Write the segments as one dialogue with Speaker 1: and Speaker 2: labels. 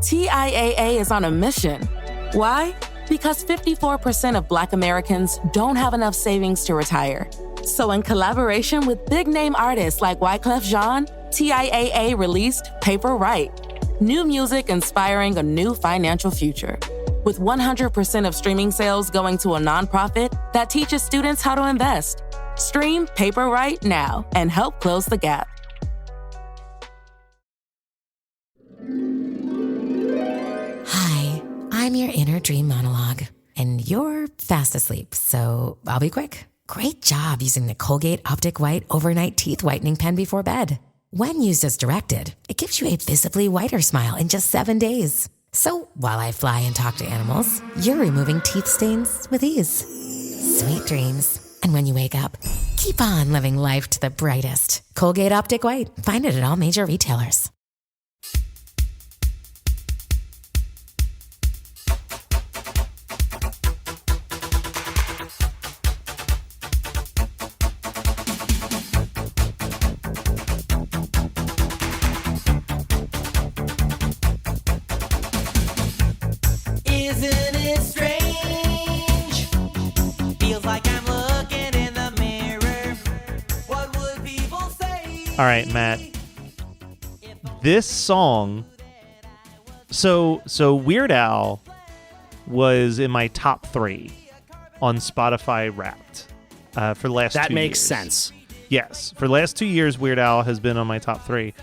Speaker 1: TIAA is on a mission. Why? Because 54% of Black Americans don't have enough savings to retire. So in collaboration with big-name artists like Wyclef Jean, TIAA released Paper Right, new music inspiring a new financial future. With 100% of streaming sales going to a nonprofit that teaches students how to invest. Stream Paper Right now and help close the gap.
Speaker 2: Hi, I'm your inner dream monologue, and you're fast asleep, so I'll be quick. Great job using the Colgate Optic White Overnight Teeth Whitening Pen before bed. When used as directed, it gives you a visibly whiter smile in just 7 days. So while I fly and talk to animals, you're removing teeth stains with ease. Sweet dreams. And when you wake up, keep on living life to the brightest. Colgate Optic White. Find it at all major retailers.
Speaker 3: Isn't it strange? Feels like I'm looking in the mirror. What would people say?
Speaker 4: All right, Matt. This song. So Weird Al was in my top 3 on Spotify Wrapped for the last 2 years.
Speaker 5: That makes sense.
Speaker 4: Yes, for the last 2 years, Weird Al has been on my top 3.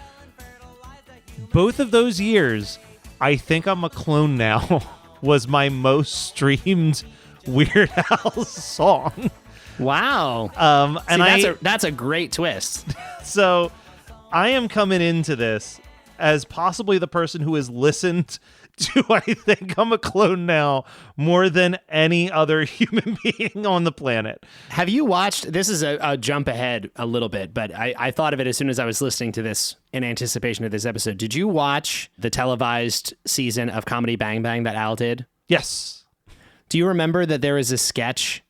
Speaker 4: Both of those years, I Think I'm a Clone Now was my most streamed Weird Al song.
Speaker 5: Wow.
Speaker 4: And
Speaker 5: that's a great twist.
Speaker 4: So I am coming into this as possibly the person who has listened to I Think I'm a Clone Now more than any other human being on the planet.
Speaker 5: Have you watched, this is a jump ahead a little bit, but I thought of it as soon as I was listening to this in anticipation of this episode. Did you watch the televised season of Comedy Bang Bang that Al did?
Speaker 4: Yes.
Speaker 5: Do you remember that there was a sketch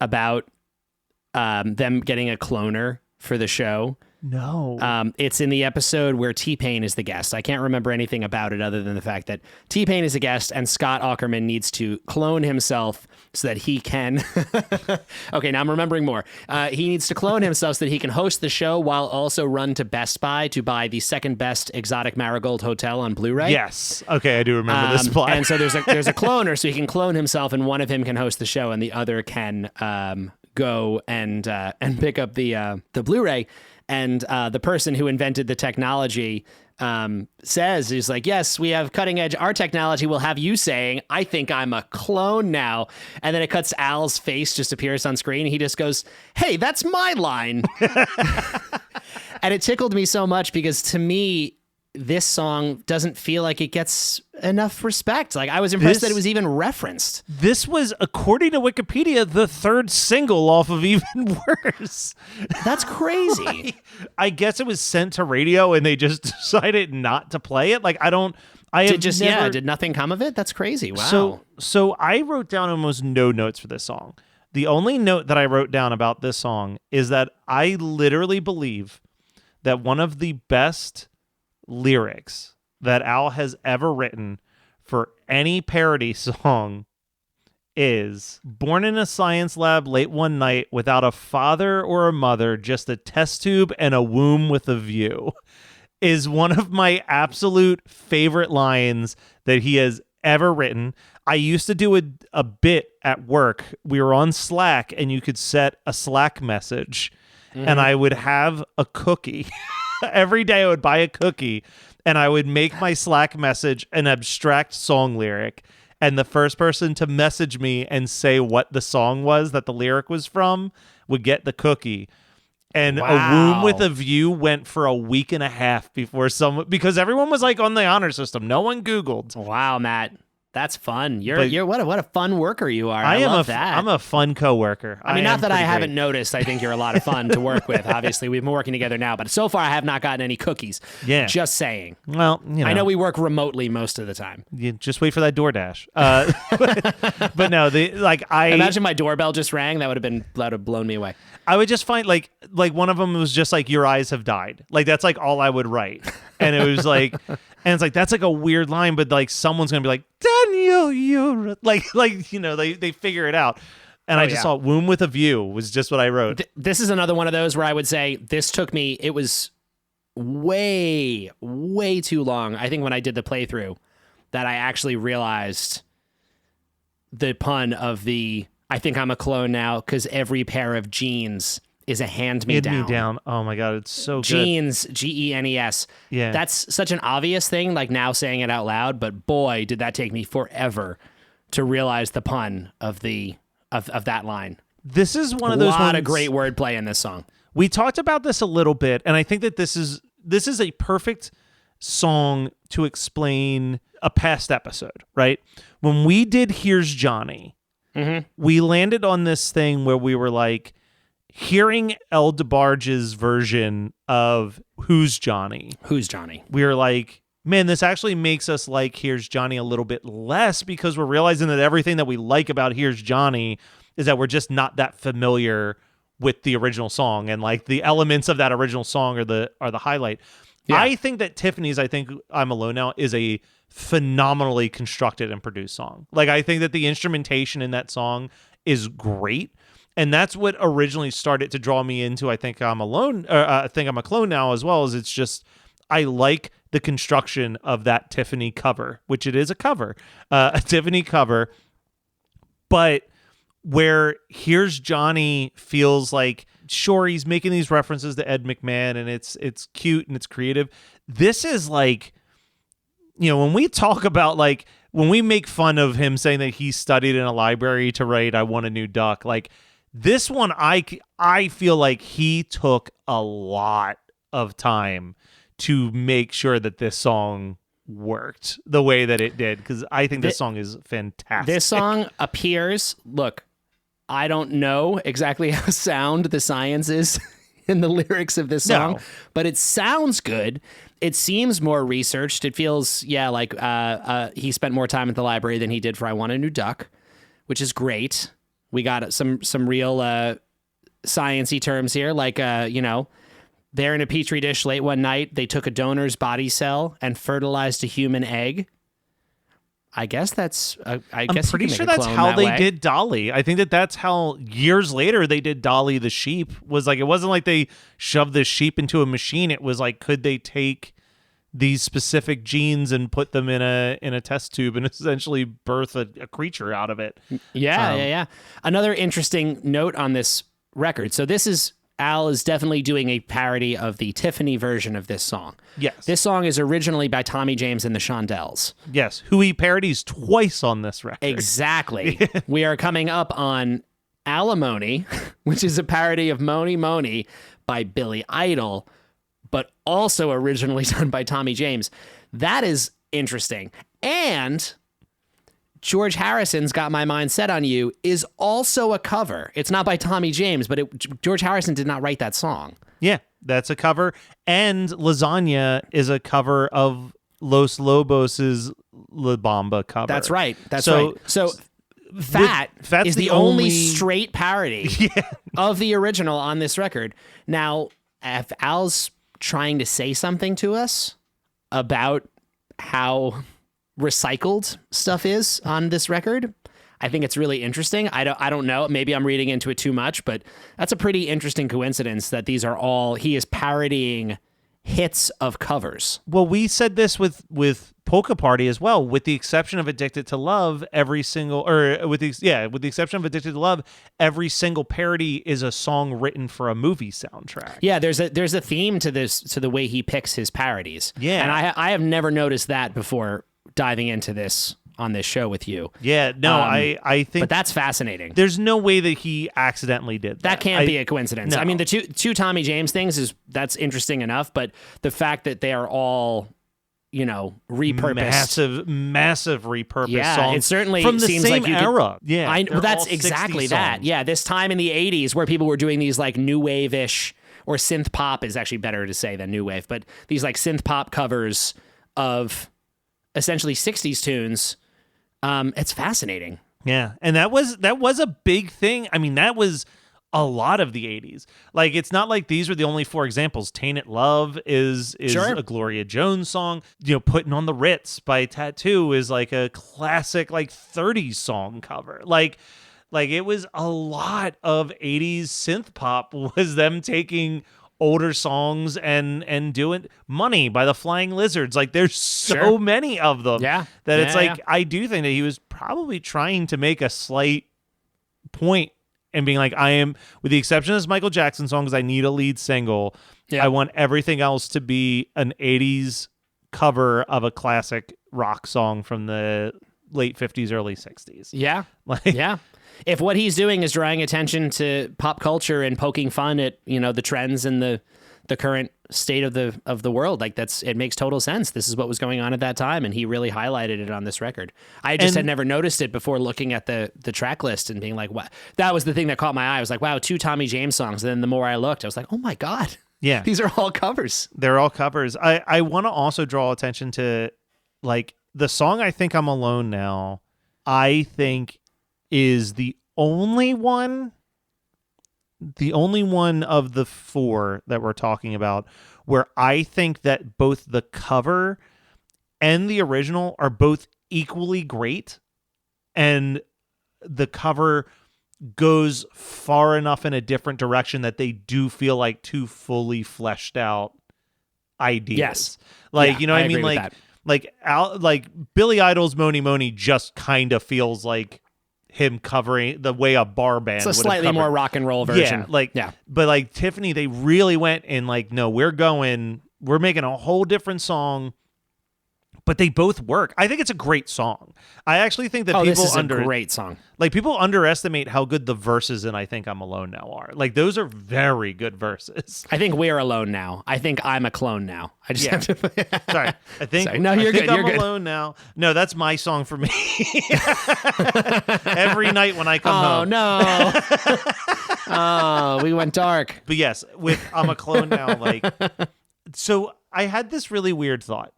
Speaker 5: about them getting a cloner for the show?
Speaker 4: No.
Speaker 5: It's in the episode where T-Pain is the guest. I can't remember anything about it other than the fact that T-Pain is a guest and Scott Aukerman needs to clone himself so that he can... Okay, now I'm remembering more. He needs to clone himself so that he can host the show while also run to Best Buy to buy the second best exotic Marigold Hotel on Blu-ray.
Speaker 4: Yes. Okay, I do remember this plot.
Speaker 5: And so there's a cloner, so he can clone himself and one of him can host the show and the other can go and pick up the Blu-ray. And the person who invented the technology says, he's like, yes, we have cutting edge. Our technology will have you saying, I think I'm a clone now. And then it cuts Al's face just appears on screen. He just goes, hey, that's my line. And it tickled me so much because to me, this song doesn't feel like it gets enough respect. Like I was impressed that it was even referenced.
Speaker 4: This was, according to Wikipedia, the 3rd single off of Even Worse.
Speaker 5: That's crazy.
Speaker 4: I guess it was sent to radio and they just decided not to play it. Like
Speaker 5: did nothing come of it? That's crazy. Wow.
Speaker 4: So I wrote down almost no notes for this song. The only note that I wrote down about this song is that I literally believe that one of the best lyrics that Al has ever written for any parody song is born in a science lab late one night without a father or a mother, just a test tube and a womb with a view, is one of my absolute favorite lines that he has ever written. I used to do a bit at work. We were on Slack and you could set a Slack message and I would have a cookie. Every day I would buy a cookie and I would make my Slack message an abstract song lyric. And the first person to message me and say what the song was that the lyric was from would get the cookie. And A Womb with a View went for a week and a half because everyone was like on the honor system. No one Googled.
Speaker 5: Wow, Matt. That's fun. You're what a fun worker you are. I love that.
Speaker 4: I'm a fun coworker.
Speaker 5: I mean, not that I haven't noticed. I think you're a lot of fun to work with. Obviously, we've been working together now, but so far I have not gotten any cookies.
Speaker 4: Yeah.
Speaker 5: Just saying.
Speaker 4: Well,
Speaker 5: I know we work remotely most of the time.
Speaker 4: You just wait for that DoorDash. But no, I
Speaker 5: imagine my doorbell just rang. That would have blown me away.
Speaker 4: I would just find like one of them was just like, your eyes have died. Like that's like all I would write. And it was like, And it's like, that's like a weird line, but like someone's going to be like, Daniel, you like, you know, they figure it out. And I just saw Womb with a View was just what I wrote.
Speaker 5: This is another one of those where I would say this took me, it was way, way too long. I think when I did the playthrough that I actually realized the pun of the, I think I'm a clone now because every pair of jeans is a hand-me-down.
Speaker 4: Oh my God, it's so
Speaker 5: Jeans, Genes.
Speaker 4: Yeah.
Speaker 5: That's such an obvious thing, like now saying it out loud, but boy, did that take me forever to realize the pun of that line.
Speaker 4: This is one of those
Speaker 5: A lot
Speaker 4: ones,
Speaker 5: of great wordplay in this song.
Speaker 4: We talked about this a little bit, and I think that this is a perfect song to explain a past episode, right? When we did Here's Johnny, we landed on this thing where we were like, hearing El DeBarge's version of Who's Johnny, we were like, man, this actually makes us like Here's Johnny a little bit less because we're realizing that everything that we like about Here's Johnny is that we're just not that familiar with the original song, and like the elements of that original song are the highlight. Yeah. I think that Tiffany's I Think I'm Alone Now is a phenomenally constructed and produced song. Like, I think that the instrumentation in that song is great. And that's what originally started to draw me into I Think I'm Alone, I Think I'm a Clone Now as well, is it's just, I like the construction of that Tiffany cover, which it is a cover, a Tiffany cover, but where Here's Johnny feels like, sure, he's making these references to Ed McMahon and it's cute and it's creative. This is like, you know, when we talk about like, when we make fun of him saying that he studied in a library to write I Want a New Duck, like, this one, I feel like he took a lot of time to make sure that this song worked the way that it did, because I think this song is fantastic.
Speaker 5: This song appears, look, I don't know exactly how sound the science is in the lyrics of this song, but it sounds good. It seems more researched. It feels, like he spent more time at the library than he did for I Want a New Duck, which is great. We got some real science-y terms here, like, they're in a petri dish late one night. They took a donor's body cell and fertilized a human egg. I guess that's... I'm
Speaker 4: pretty sure that's how they did Dolly. I think that's how years later they did Dolly the sheep. Was like, it wasn't like they shoved the sheep into a machine. It was like, could they take these specific genes and put them in a test tube and essentially birth a creature out of it?
Speaker 5: Yeah. Another interesting note on this record. So this is... Al is definitely doing a parody of the Tiffany version of this song.
Speaker 4: Yes.
Speaker 5: This song is originally by Tommy James and the Shondells.
Speaker 4: Yes, who he parodies twice on this record.
Speaker 5: Exactly. We are coming up on Alimony, which is a parody of Mony Mony by Billy Idol, but also originally done by Tommy James. That is interesting. And... George Harrison's Got My Mind Set on You is also a cover. It's not by Tommy James, but George Harrison did not write that song.
Speaker 4: Yeah, that's a cover. And Lasagna is a cover of Los Lobos' La Bamba cover.
Speaker 5: That's right. So Fat is the only straight parody of the original on this record. Now, if Al's trying to say something to us about how recycled stuff is on this record, I think it's really interesting. I don't know. Maybe I'm reading into it too much, but that's a pretty interesting coincidence that these are all, he is parodying hits of covers.
Speaker 4: Well, we said this with Polka Party as well, with the exception of Addicted to Love, every single parody is a song written for a movie soundtrack.
Speaker 5: Yeah, there's a theme to this, to the way he picks his parodies.
Speaker 4: Yeah.
Speaker 5: And I have never noticed that before diving into this on this show with you.
Speaker 4: Yeah, no, I think...
Speaker 5: But that's fascinating.
Speaker 4: There's no way that he accidentally did that.
Speaker 5: That can't be a coincidence.
Speaker 4: No.
Speaker 5: I mean, the two Tommy James things, that's interesting enough, but the fact that they are all, repurposed.
Speaker 4: Massive repurposed
Speaker 5: yeah,
Speaker 4: songs.
Speaker 5: it certainly
Speaker 4: from the
Speaker 5: seems
Speaker 4: same
Speaker 5: like you
Speaker 4: era.
Speaker 5: Yeah, well, that's exactly that. Yeah, this time in the 80s where people were doing these like new wave-ish, or synth pop is actually better to say than new wave, but these like synth pop covers of essentially 60s tunes. It's fascinating.
Speaker 4: Yeah, and that was a big thing. I mean, that was a lot of the 80s. Like, it's not like these were the only 4 examples. Tainted Love is
Speaker 5: Sure.
Speaker 4: a Gloria Jones song. Putting on the Ritz by Tattoo is like a classic like 30s song cover. Like it was a lot of 80s synth pop was them taking older songs and doing Money by the Flying Lizards. Like, there's so many of them that it's like, I do think that he was probably trying to make a slight point and being like, I am, with the exception of this Michael Jackson song, because I need a lead single, I want everything else to be an 80s cover of a classic rock song from the late 50s, early 60s.
Speaker 5: Yeah.
Speaker 4: Like,
Speaker 5: If what he's doing is drawing attention to pop culture and poking fun at, the trends and the current state of the world, like it makes total sense. This is what was going on at that time, and he really highlighted it on this record. I just had never noticed it before looking at the track list and being like, "What?" That was the thing that caught my eye. I was like, "Wow, 2 Tommy James songs." And then the more I looked, I was like, "Oh my god,
Speaker 4: yeah,
Speaker 5: these are all covers."
Speaker 4: They're all covers. I want to also draw attention to, like, the song "I Think I'm Alone Now." I think is the only one of the 4 that we're talking about where I think that both the cover and the original are both equally great, and the cover goes far enough in a different direction that they do feel like 2 fully fleshed out ideas.
Speaker 5: Yes.
Speaker 4: Like,
Speaker 5: Yeah,
Speaker 4: what
Speaker 5: I
Speaker 4: I mean?
Speaker 5: agree with
Speaker 4: Like Billy Idol's Moni Moni just kind of feels like him covering the way a bar band
Speaker 5: It's
Speaker 4: would
Speaker 5: a
Speaker 4: have
Speaker 5: slightly more
Speaker 4: covered.
Speaker 5: rock and roll version.
Speaker 4: But like Tiffany, they really went and like, no, we're making a whole different song, but they both work. I think it's a great song. I actually think that
Speaker 5: this is a great song.
Speaker 4: Like, people underestimate how good the verses in I Think I'm Alone Now are. Like, those are very good verses.
Speaker 5: I think we're alone now. I think I'm a clone now. I just have to.
Speaker 4: Sorry. I think,
Speaker 5: Sorry. No, you're
Speaker 4: I think
Speaker 5: good.
Speaker 4: I'm
Speaker 5: You're good.
Speaker 4: alone now. No, that's my song for me. Every night when I come home.
Speaker 5: No. Oh, we went dark.
Speaker 4: But yes, with I'm a Clone Now, like, so I had this really weird thought.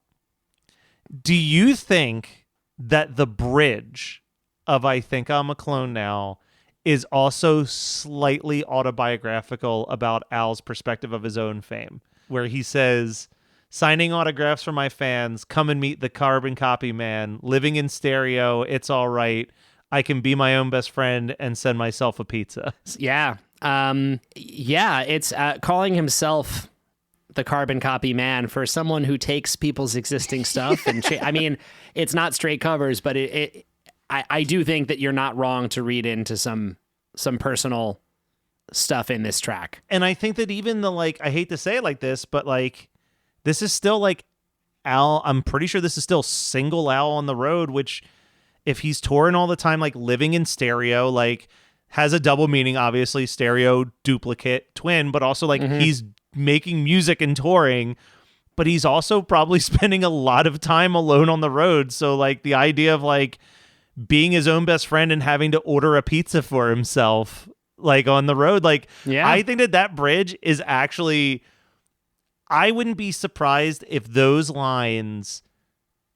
Speaker 4: Do you think that the bridge of I Think I'm a Clone Now is also slightly autobiographical about Al's perspective of his own fame, where he says, signing autographs for my fans, come and meet the carbon copy man, living in stereo, it's all right. I can be my own best friend and send myself a pizza.
Speaker 5: Yeah. It's calling himself the carbon copy man for someone who takes people's existing stuff. And I mean, it's not straight covers, but I do think that you're not wrong to read into some personal stuff in this track.
Speaker 4: And I think that even the, like, I hate to say it like this, but like, this is still like Al, I'm pretty sure this is still single Al on the road, which if he's touring all the time, like living in stereo, like has a double meaning, obviously stereo, duplicate, twin, but also like he's making music and touring, but he's also probably spending a lot of time alone on the road. So like the idea of like being his own best friend and having to order a pizza for himself, like on the road, like, I think that bridge is actually, I wouldn't be surprised if those lines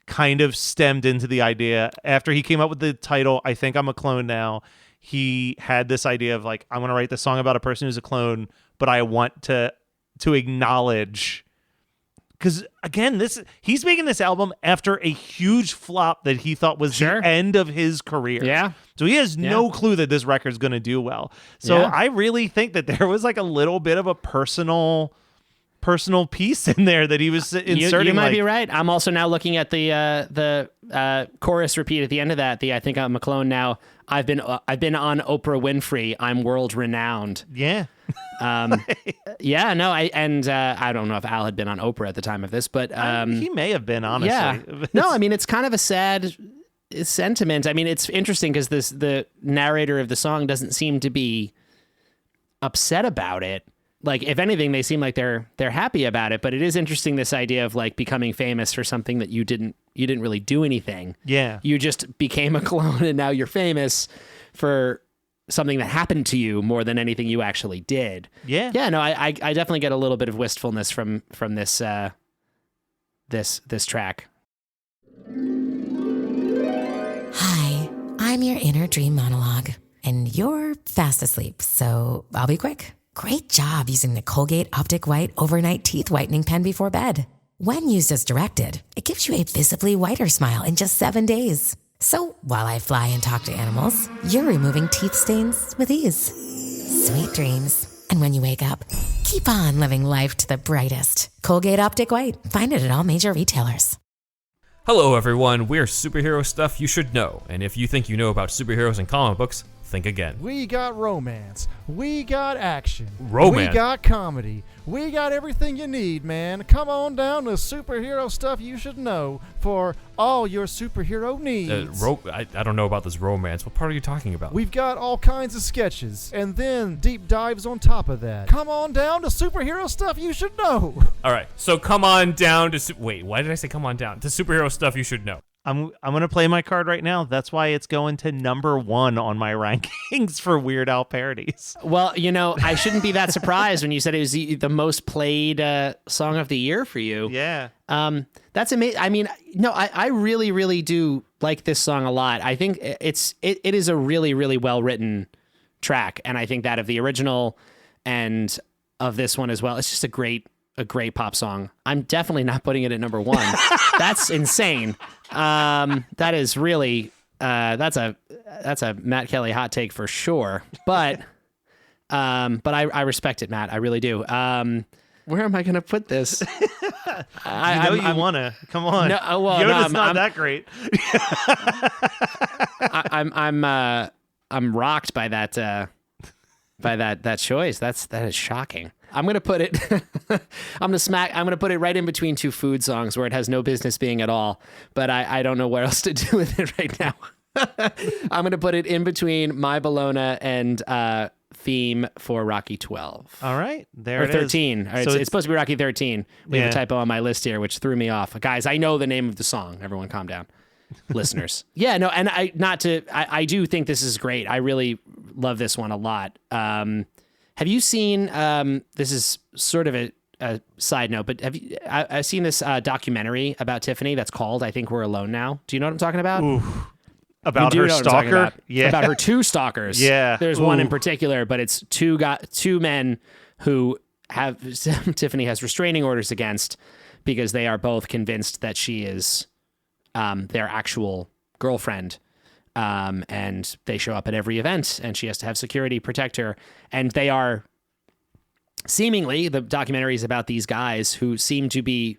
Speaker 4: kind of stemmed into the idea after he came up with the title, I Think I'm a Clone Now. He had this idea of like, I want to write this song about a person who's a clone, but I want to acknowledge, because again, he's making this album after a huge flop that he thought was the end of his career.
Speaker 5: Yeah.
Speaker 4: So he has no clue that this record's going to do well. So I really think that there was like a little bit of a personal piece in there that he was inserting.
Speaker 5: You might be right. I'm also now looking at the chorus repeat at the end of that. I Think I'm a Clone Now. I've been on Oprah Winfrey. I'm world renowned.
Speaker 4: Yeah.
Speaker 5: I don't know if Al had been on Oprah at the time of this, but
Speaker 4: he may have been, honestly.
Speaker 5: Yeah. No, I mean, it's kind of a sad sentiment. I mean, it's interesting because the narrator of the song doesn't seem to be upset about it. Like, if anything, they seem like they're happy about it. But it is interesting, this idea of like becoming famous for something that you didn't really do anything.
Speaker 4: Yeah,
Speaker 5: you just became a clone, and now you're famous for something that happened to you more than anything you actually did.
Speaker 4: Yeah.
Speaker 5: No, I definitely get a little bit of wistfulness from this this track.
Speaker 2: Hi, I'm your inner dream monologue. And you're fast asleep, so I'll be quick. Great job using the Colgate Optic White Overnight Teeth Whitening Pen before bed. When used as directed, it gives you a visibly whiter smile in just 7 days. So while I fly and talk to animals, you're removing teeth stains with ease. Sweet dreams. And when you wake up, keep on living life to the brightest. Colgate Optic White. Find it at all major retailers.
Speaker 6: Hello everyone, we're Superhero Stuff You Should Know, and if you think you know about superheroes and comic books, think again.
Speaker 7: We got romance. We got action.
Speaker 6: Romance?
Speaker 7: We got comedy. We got everything you need, man. Come on down to Superhero Stuff You Should Know for all your superhero needs.
Speaker 6: I don't know about this romance. What part are you talking about?
Speaker 7: We've got all kinds of sketches, and then deep dives on top of that. Come on down to Superhero Stuff You Should Know.
Speaker 6: All right, so come on down to... Wait, why did I say come on down? To Superhero Stuff You Should Know.
Speaker 4: I'm gonna play my card right now. That's why it's going to number 1 on my rankings for Weird Al parodies.
Speaker 5: Well, I shouldn't be that surprised when you said it was the most played song of the year for you.
Speaker 4: Yeah.
Speaker 5: That's amazing. I mean, no, I really, really do like this song a lot. I think it is a really, really well written track, and I think that of the original and of this one as well, it's just a great pop song. I'm definitely not putting it at number 1. That's insane. That is really that's a Matt Kelly hot take for sure. But I respect it, Matt. I really do. Where am I going to put this?
Speaker 4: You wanna. Come on.
Speaker 5: No, well,
Speaker 4: Yoda's
Speaker 5: no,
Speaker 4: not that great.
Speaker 5: I'm rocked by that choice. That is shocking. I'm gonna put it. I'm gonna put it right in between two food songs where it has no business being at all. But I don't know what else to do with it right now. I'm gonna put it in between My Bologna and theme for Rocky 12.
Speaker 4: All right, there
Speaker 5: or
Speaker 4: it
Speaker 5: 13.
Speaker 4: is.
Speaker 5: Or it's supposed to be Rocky 13. We have a typo on my list here, which threw me off. Guys, I know the name of the song. Everyone, calm down. Listeners. Yeah, no, and I do think this is great. I really love this one a lot. Have you seen, this is sort of a side note, but I've seen this documentary about Tiffany that's called I Think We're Alone Now. Do you know what I'm talking about?
Speaker 4: Ooh. About her stalker?
Speaker 5: About.
Speaker 4: Yeah.
Speaker 5: About her two stalkers.
Speaker 4: Yeah.
Speaker 5: There's one in particular, but it's two men who have Tiffany has restraining orders against because they are both convinced that she is their actual girlfriend. And they show up at every event and she has to have security protect her. And they are seemingly, the documentary is about these guys who seem to be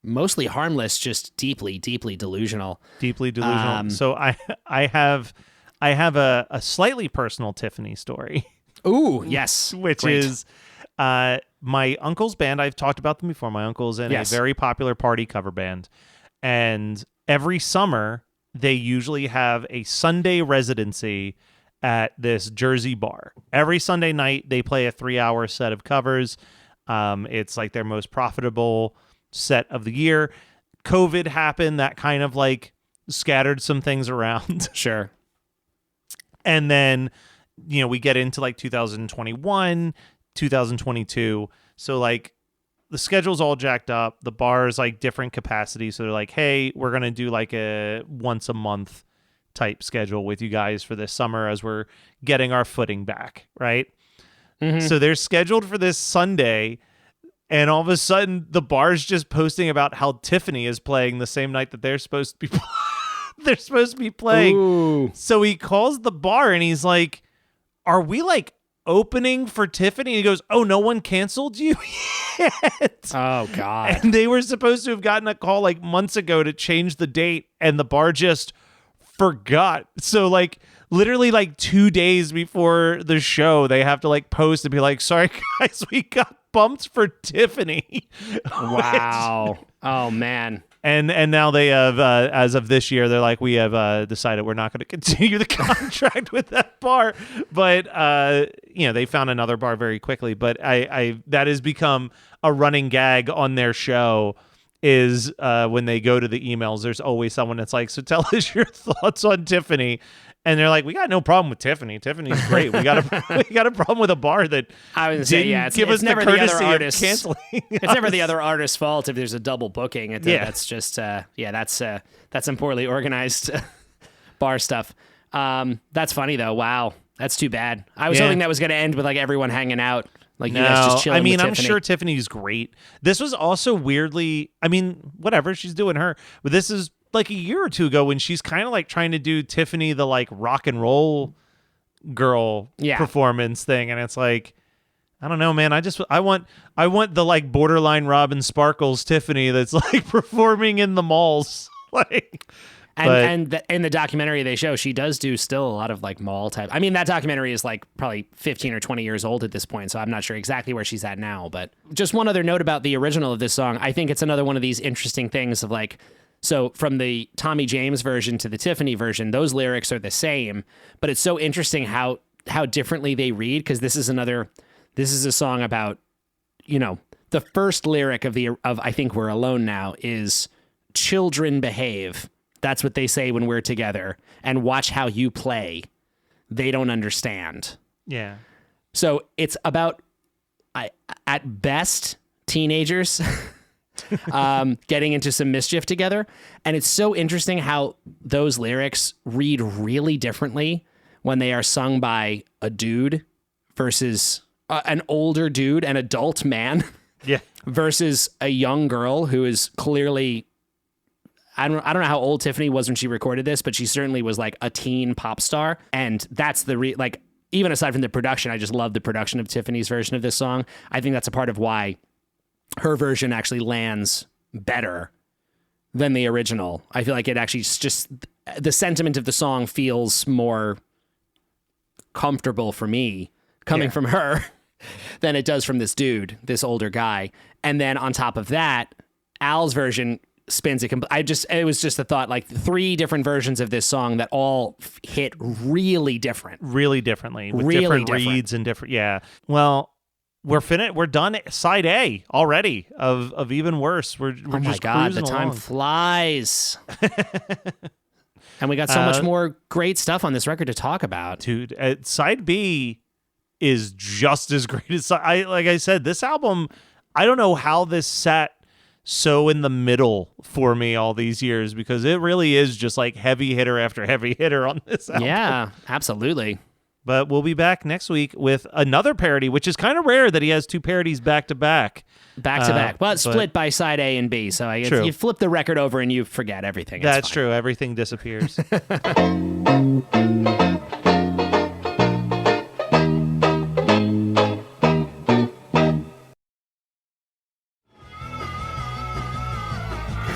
Speaker 5: mostly harmless, just deeply, deeply delusional. Deeply delusional.
Speaker 4: So I have a slightly personal Tiffany story.
Speaker 5: Ooh, yes.
Speaker 4: Which
Speaker 5: Great.
Speaker 4: is my uncle's band. I've talked about them before. My uncle's in a very popular party cover band. And every summer, they usually have a Sunday residency at this Jersey bar. Every Sunday night, they play a 3-hour set of covers. It's like their most profitable set of the year. COVID happened. That kind of like scattered some things around.
Speaker 5: Sure.
Speaker 4: And then, we get into like 2021, 2022. So like the schedule's all jacked up. The bar's like different capacity. So they're like, hey, we're going to do like a once a month type schedule with you guys for this summer as we're getting our footing back. Right. Mm-hmm. So they're scheduled for this Sunday. And all of a sudden, the bar's just posting about how Tiffany is playing the same night that they're supposed to be playing.
Speaker 5: Ooh.
Speaker 4: So he calls the bar and he's like, "Are we like opening for Tiffany?" And he goes, "Oh, no one canceled you yet."
Speaker 5: Oh God!
Speaker 4: And they were supposed to have gotten a call like months ago to change the date, and the bar just forgot. So like literally like 2 days before the show, they have to like post and be like, "Sorry guys, we got bumped for Tiffany."
Speaker 5: Wow. Oh man.
Speaker 4: And now they have, as of this year, they're like, we have decided we're not going to continue the contract with that bar. But they found another bar very quickly. But that has become a running gag on their show. Is when they go to the emails, there's always someone that's like, "So tell us your thoughts on Tiffany." And they're like, "We got no problem with Tiffany. Tiffany's great. We got a problem with a bar that give us
Speaker 5: never
Speaker 4: the
Speaker 5: the other
Speaker 4: courtesy
Speaker 5: artist
Speaker 4: of canceling."
Speaker 5: It's never the other artist's fault if there's a double booking. That's just that's some poorly organized bar stuff. That's funny though. Wow. That's too bad. I was
Speaker 4: Yeah.
Speaker 5: hoping that was going to end with like everyone hanging out, like you
Speaker 4: No,
Speaker 5: guys just chilling.
Speaker 4: I mean,
Speaker 5: with
Speaker 4: I'm
Speaker 5: Tiffany.
Speaker 4: sure Tiffany's great. This was also weirdly, I mean, whatever, she's doing her. But this is like a year or two ago when she's kind of like trying to do Tiffany, the like rock and roll girl performance thing. And it's like, I don't know, man. I want the like borderline Robin Sparkles Tiffany that's like performing in the malls. Like,
Speaker 5: in the documentary they show, she does do still a lot of like mall type. I mean, that documentary is like probably 15 or 20 years old at this point, so I'm not sure exactly where she's at now. But just one other note about the original of this song. I think it's another one of these interesting things of like, so from the Tommy James version to the Tiffany version, those lyrics are the same, but it's so interesting how differently they read, because this is a song about, you know, the first lyric of I Think We're Alone Now is children behave. That's what they say when we're together. And watch how you play. They don't understand.
Speaker 4: yeah.
Speaker 5: So it's about, at best, teenagers getting into some mischief together. And it's so interesting how those lyrics read really differently when they are sung by a dude versus an older dude, an adult man,
Speaker 4: Yeah.
Speaker 5: versus a young girl who is clearly, I don't know how old Tiffany was when she recorded this, but she certainly was like a teen pop star. And that's like, even aside from the production, I just love the production of Tiffany's version of this song. I think that's a part of why her version actually lands better than the original. I feel like it actually just the sentiment of the song feels more comfortable for me coming from her than it does from this dude, this older guy. And then on top of that, Al's version spins it. It was just a thought, like 3 different versions of this song that all hit really different.
Speaker 4: Really differently. With
Speaker 5: Really
Speaker 4: different
Speaker 5: different.
Speaker 4: reads and different. Yeah. Well, we're finished. We're done. Side A already of Even Worse. We're
Speaker 5: Oh my
Speaker 4: just
Speaker 5: God, the
Speaker 4: cruising
Speaker 5: time
Speaker 4: along.
Speaker 5: flies. And we got so much more great stuff on this record to talk about.
Speaker 4: Dude, side B is just as great as like I said, this album, I don't know how this sat so in the middle for me all these years, because it really is just like heavy hitter after heavy hitter on this album.
Speaker 5: Yeah, absolutely.
Speaker 4: But we'll be back next week with another parody, which is kind of rare that he has 2 parodies back to back.
Speaker 5: Back to back. Well, it's
Speaker 4: but-
Speaker 5: split by side A and B. So I guess
Speaker 4: True.
Speaker 5: you flip the record over and you forget everything. It's
Speaker 4: That's
Speaker 5: fine.
Speaker 4: true. Everything disappears.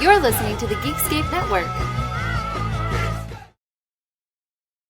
Speaker 8: You're listening to the Geekscape Network.